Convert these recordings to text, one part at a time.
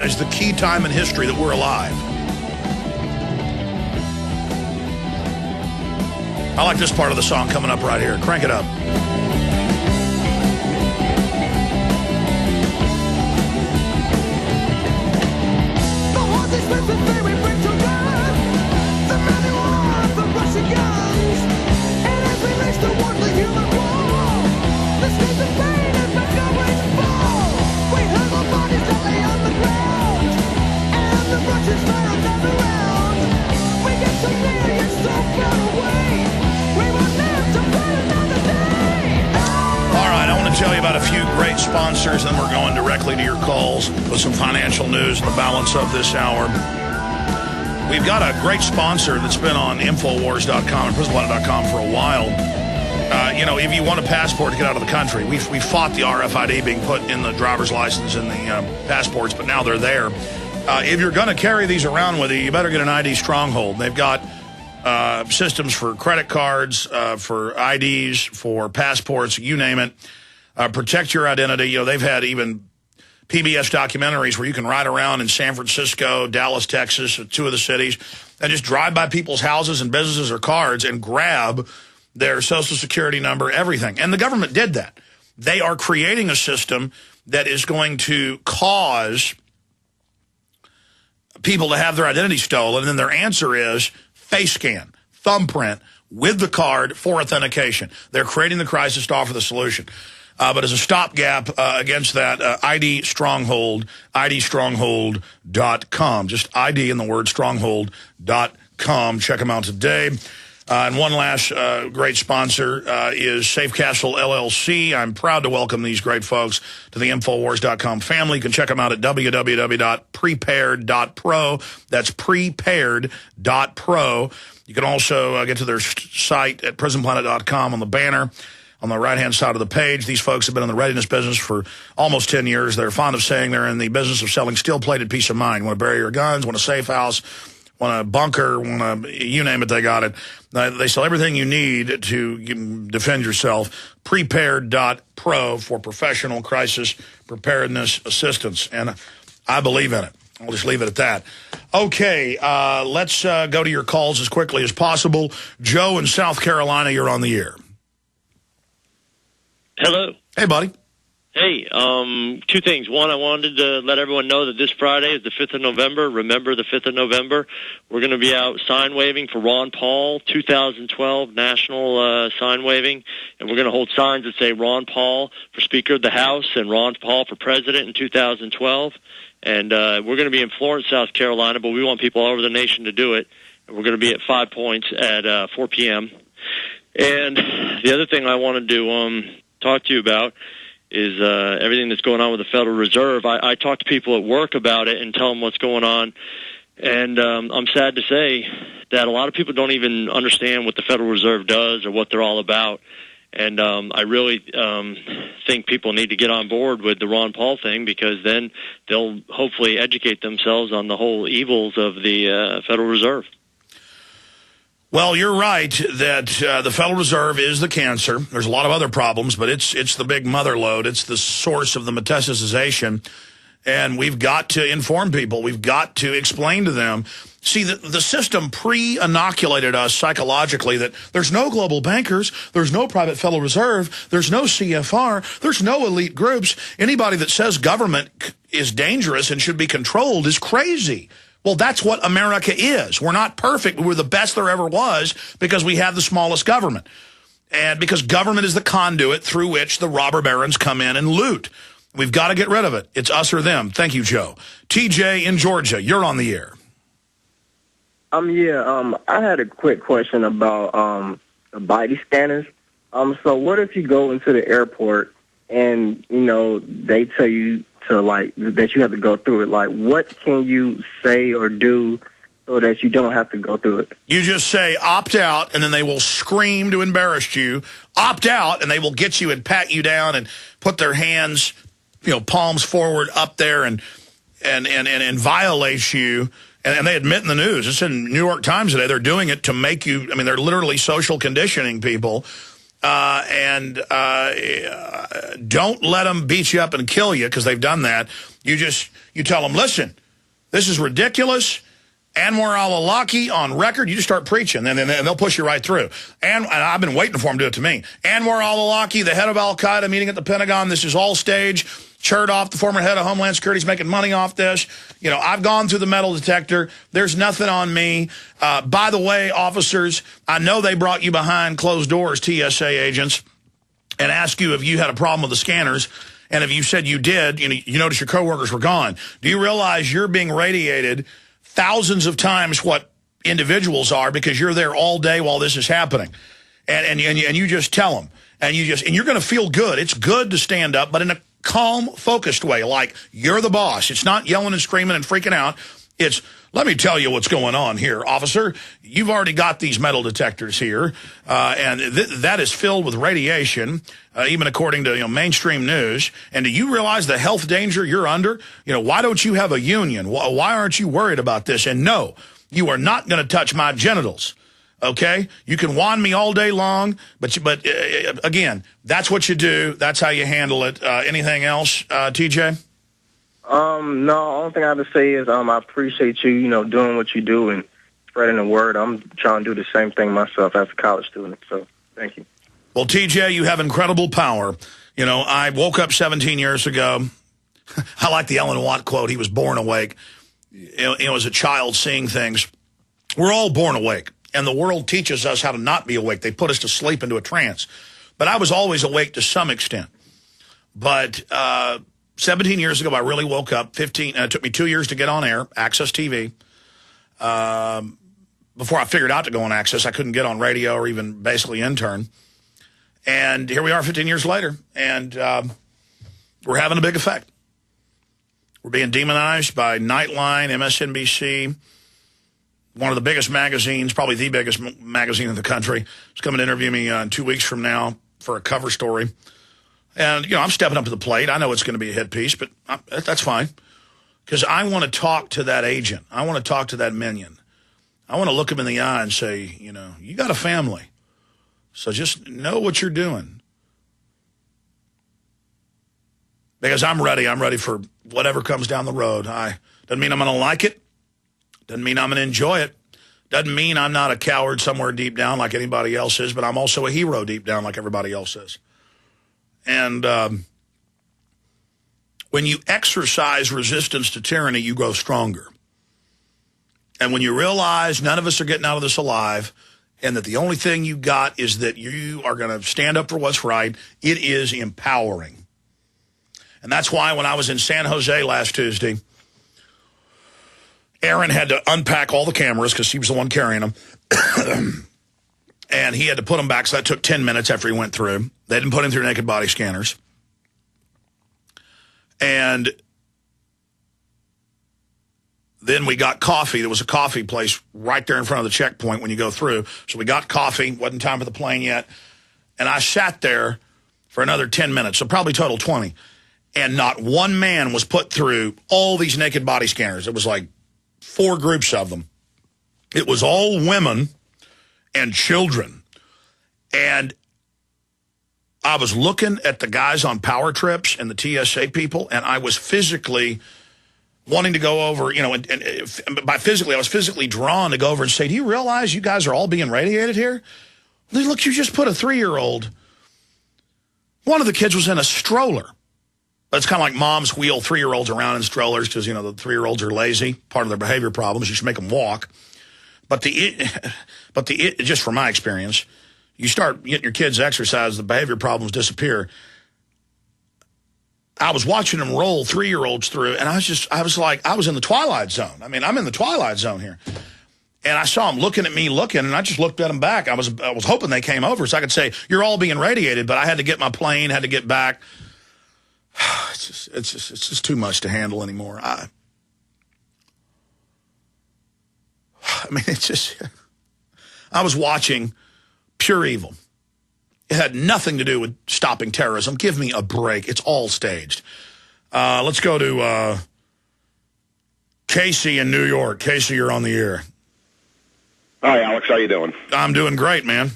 is the key time in history that we're alive. I like this part of the song coming up right here. Crank it up. The horses with the ferry bring to life the many war, the Russian guns. And as we reach towards the human wall, the states of pain and the always fall. We hurl our bodies that lay on the ground, and the Russians fire down around. We get so near, yet so far away. We will live to fight another day. All right, I want to tell you about a few great sponsors, and we're going directly to your calls with some financial news and the balance of this hour. We've got a great sponsor that's been on Infowars.com and PrisonPlanet.com for a while. You know, if you want a passport to get out of the country, we fought the RFID being put in the driver's license and the passports, but now they're there. If you're going to carry these around with you, you better get an ID stronghold. They've got systems for credit cards, for IDs, for passports, you name it. Protect your identity. You know, they've had even PBS documentaries where you can ride around in San Francisco, Dallas, Texas, two of the cities, and just drive by people's houses and businesses or cards and grab their Social Security number, everything. And the government did that. They are creating a system that is going to cause people to have their identity stolen, and then their answer is face scan, thumbprint with the card for authentication. They're creating the crisis to offer the solution. But as a stopgap against that, ID Stronghold, idstronghold.com. Just ID in the word stronghold.com. Check them out today. And one last great sponsor is Safe Castle LLC. I'm proud to welcome these great folks to the Infowars.com family. You can check them out at www.prepared.pro. That's prepared.pro. You can also get to their site at prisonplanet.com on the banner. On the right-hand side of the page, these folks have been in the readiness business for almost 10 years. They're fond of saying they're in the business of selling steel-plated peace of mind. Want to bury your guns, want a safe house, want a bunker, want a, you name it, they got it. They sell everything you need to defend yourself. Prepared.pro for professional crisis preparedness assistance. And I believe in it. I'll just leave it at that. Okay, let's go to your calls as quickly as possible. Joe in South Carolina, you're on the air. Hello. Hey, buddy. Hey, two things. One, I wanted to let everyone know that this Friday is the 5th of November. Remember the 5th of November. We're going to be out sign waving for Ron Paul, 2012 national sign waving. And we're going to hold signs that say Ron Paul for Speaker of the House and Ron Paul for President in 2012. And we're going to be in Florence, South Carolina, but we want people all over the nation to do it. And we're going to be at 5 Points at 4 p.m. And the other thing I wanted to talk to you about is everything that's going on with the Federal Reserve. I talk to people at work about it and tell them what's going on, and I'm sad to say that a lot of people don't even understand what the Federal Reserve does or what they're all about, and I really think people need to get on board with the Ron Paul thing, because then they'll hopefully educate themselves on the whole evils of the Federal Reserve. Well, you're right that the Federal Reserve is the cancer. There's a lot of other problems, but it's the big mother load. It's the source of the metastasization, and we've got to inform people. We've got to explain to them. See, the system pre-inoculated us psychologically that there's no global bankers, there's no private Federal Reserve, there's no CFR, there's no elite groups. Anybody that says government is dangerous and should be controlled is crazy. Well, that's what America is. We're not perfect. We're the best there ever was because we have the smallest government. And because government is the conduit through which the robber barons come in and loot. We've got to get rid of it. It's us or them. Thank you, Joe. TJ in Georgia, you're on the air. I had a quick question about the body scanners. So what if you go into the airport and, they tell you that you have to go through it? Like, what can you say or do so that you don't have to go through it? You just say, opt out, and then they will scream to embarrass you. Opt out, and they will get you and pat you down and put their hands, palms forward up there and violate you. And they admit in the news, it's in New York Times today, they're doing it to make you, they're literally social conditioning people. and don't let them beat you up and kill you, because they've done that. You tell them, listen, this is ridiculous. Anwar al-Awlaki on record, you just start preaching, and they'll push you right through. And I've been waiting for them to do it to me. Anwar al-Awlaki, the head of al-Qaeda, meeting at the Pentagon. This is all staged. Chertoff, the former head of Homeland Security, is making money off this. You know, I've gone through the metal detector. There's nothing on me. By the way, officers, I know they brought you behind closed doors, TSA agents, and asked you if you had a problem with the scanners. And if you said you did, you notice your coworkers were gone. Do you realize you're being radiated thousands of times what individuals are, because you're there all day while this is happening? And you just tell them. And you're going to feel good. It's good to stand up, but in a calm, focused way, like you're the boss. It's not yelling and screaming and freaking out. It's, let me tell you what's going on here, officer. You've already got these metal detectors here, and that is filled with radiation, even according to mainstream news. And do you realize the health danger you're under? Why don't you have a union? Why aren't you worried about this? And no, you are not going to touch my genitals. Okay, you can wand me all day long, but again, that's what you do. That's how you handle it. Anything else, TJ? No, only thing I have to say is I appreciate you, doing what you do and spreading the word. I'm trying to do the same thing myself as a college student, so thank you. Well, TJ, you have incredible power. I woke up 17 years ago. I like the Ellen Watt quote, he was born awake. As a child seeing things. We're all born awake, and the world teaches us how to not be awake. They put us to sleep into a trance. But I was always awake to some extent. But 17 years ago, I really woke up. It took me 2 years to get on air, Access TV. Before I figured out to go on Access, I couldn't get on radio or even basically intern. And here we are 15 years later, and we're having a big effect. We're being demonized by Nightline, MSNBC, one of the biggest magazines, probably the biggest magazine in the country. It's coming to interview me in 2 weeks from now for a cover story. And, I'm stepping up to the plate. I know it's going to be a hit piece, but that's fine. Because I want to talk to that agent. I want to talk to that minion. I want to look him in the eye and say, you got a family. So just know what you're doing. Because I'm ready. I'm ready for whatever comes down the road. Doesn't mean I'm going to like it. Doesn't mean I'm going to enjoy it. Doesn't mean I'm not a coward somewhere deep down like anybody else is, but I'm also a hero deep down like everybody else is. And when you exercise resistance to tyranny, you grow stronger. And when you realize none of us are getting out of this alive, and that the only thing you got is that you are going to stand up for what's right, it is empowering. And that's why when I was in San Jose last Tuesday, Aaron had to unpack all the cameras because he was the one carrying them. And he had to put them back, so that took 10 minutes after he went through. They didn't put him through naked body scanners. And then we got coffee. There was a coffee place right there in front of the checkpoint when you go through. So we got coffee. Wasn't time for the plane yet. And I sat there for another 10 minutes, so probably total 20. And not one man was put through all these naked body scanners. It was like 4 groups of them. It was all women and children. And I was looking at the guys on power trips and the TSA people, and I was physically wanting to go over, and by physically, I was physically drawn to go over and say, do you realize you guys are all being radiated here? Look, you just put a 3-year-old. One of the kids was in a stroller. It's kind of like moms wheel 3-year-olds around in strollers because, the 3-year-olds are lazy. Part of their behavior problems, you should make them walk. But just from my experience, you start getting your kids exercise, the behavior problems disappear. I was watching them roll 3-year-olds through, and I was like, I was in the Twilight Zone. I mean, I'm in the Twilight Zone here. And I saw them looking at me, and I just looked at them back. I was hoping they came over so I could say, you're all being radiated, but I had to get my plane, had to get back. It's just too much to handle anymore. I mean, I was watching pure evil. It had nothing to do with stopping terrorism. Give me a break. It's all staged. Let's go to Casey in New York. Casey, you're on the air. Hi, Alex. How you doing? I'm doing great, man.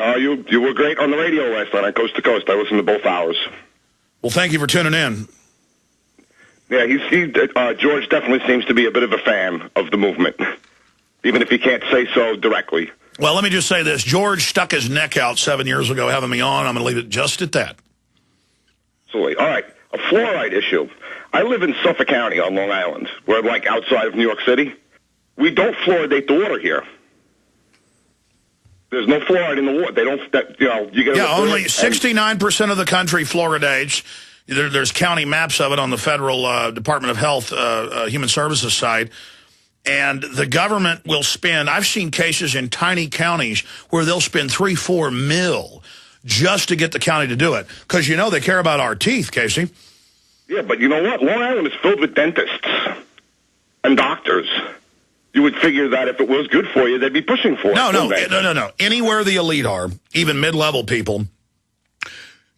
You were great on the radio last night on Coast to Coast. I listened to both hours. Well, thank you for tuning in. Yeah, George definitely seems to be a bit of a fan of the movement, even if he can't say so directly. Well, let me just say this. George stuck his neck out 7 years ago having me on. I'm going to leave it just at that. Absolutely. All right, a fluoride issue. I live in Suffolk County on Long Island. We're like outside of New York City. We don't fluoridate the water here. There's no fluoride in the water. They don't, you get only 69% of the country fluoridates. There's county maps of it on the Federal Department of Health Human Services site. And the government will spend, I've seen cases in tiny counties where they'll spend $3-4 million just to get the county to do it. Because, they care about our teeth, Casey. Yeah, but you know what? Long Island is filled with dentists and doctors. You would figure that if it was good for you, they'd be pushing for it. No. Anywhere the elite are, even mid-level people,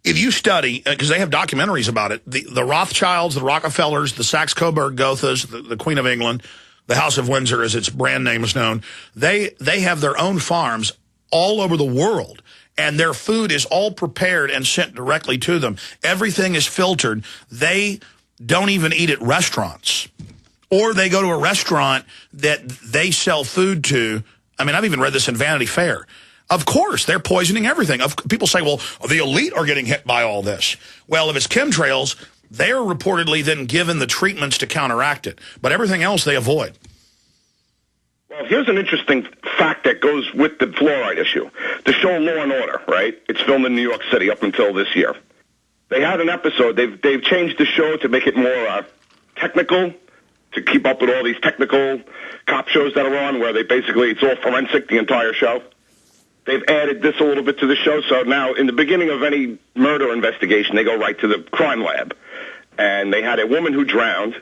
if you study, because they have documentaries about it, the Rothschilds, the Rockefellers, the Saxe-Coburg-Gothas, the Queen of England, the House of Windsor, as its brand name is known, they have their own farms all over the world, and their food is all prepared and sent directly to them. Everything is filtered. They don't even eat at restaurants. Or they go to a restaurant that they sell food to. I mean, I've even read this in Vanity Fair. Of course, they're poisoning everything. People say, well, the elite are getting hit by all this. Well, if it's chemtrails, they're reportedly then given the treatments to counteract it. But everything else they avoid. Well, here's an interesting fact that goes with the fluoride issue. The show Law and Order, right? It's filmed in New York City up until this year. They had an episode. They've changed the show to make it more technical, to keep up with all these technical cop shows that are on where it's all forensic, the entire show. They've added this a little bit to the show. So now in the beginning of any murder investigation, they go right to the crime lab. And they had a woman who drowned,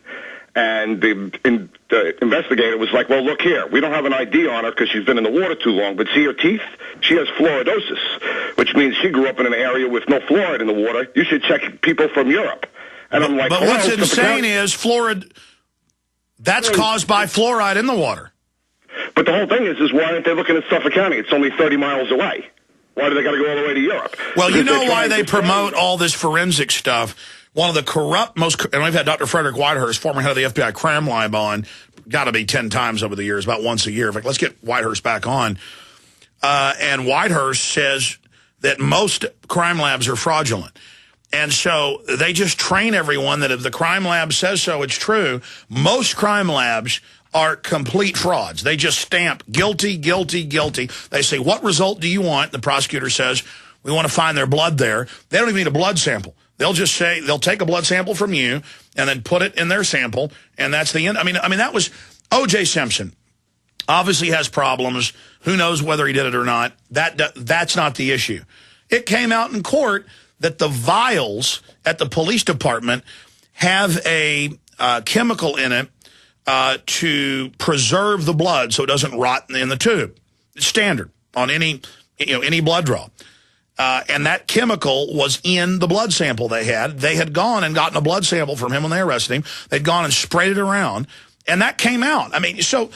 and the investigator was like, well, look here. We don't have an ID on her because she's been in the water too long, but see her teeth? She has fluoridosis, which means she grew up in an area with no fluoride in the water. You should check people from Europe. And I'm like, but what's insane is fluoride, that's caused by fluoride in the water. But the whole thing is why aren't they looking at Suffolk County? It's only 30 miles away. Why do they got to go all the way to Europe? Well, you know why they promote all this forensic stuff. One of the corrupt, and we've had Dr. Frederick Whitehurst, former head of the FBI crime lab, on, got to be 10 times over the years, about once a year. In fact, let's get Whitehurst back on. And Whitehurst says that most crime labs are fraudulent. And so they just train everyone that if the crime lab says so, it's true. Most crime labs are complete frauds. They just stamp guilty, guilty, guilty. They say, what result do you want? The prosecutor says, we want to find their blood there. They don't even need a blood sample. They'll just say, they'll take a blood sample from you and then put it in their sample, and that's the end. I mean, that was O.J. Simpson. Obviously has problems. Who knows whether he did it or not. That's not the issue. It came out in court that the vials at the police department have a chemical in it to preserve the blood so it doesn't rot in the tube. It's standard on any blood draw. And that chemical was in the blood sample they had. They had gone and gotten a blood sample from him when they arrested him. They'd gone and sprayed it around, and that came out. I mean, so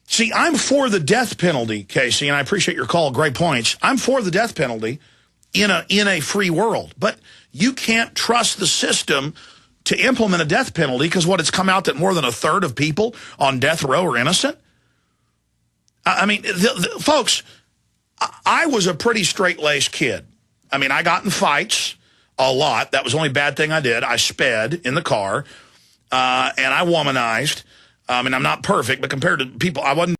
see, I'm for the death penalty, Casey, and I appreciate your call. Great points. I'm for the death penalty in a free world, but you can't trust the system to implement a death penalty because it's come out that more than a third of people on death row are innocent. I mean, folks, I was a pretty straight-laced kid. I mean, I got in fights a lot. That was the only bad thing I did. I sped in the car, and I womanized. I mean, I'm not perfect, but compared to people, I wasn't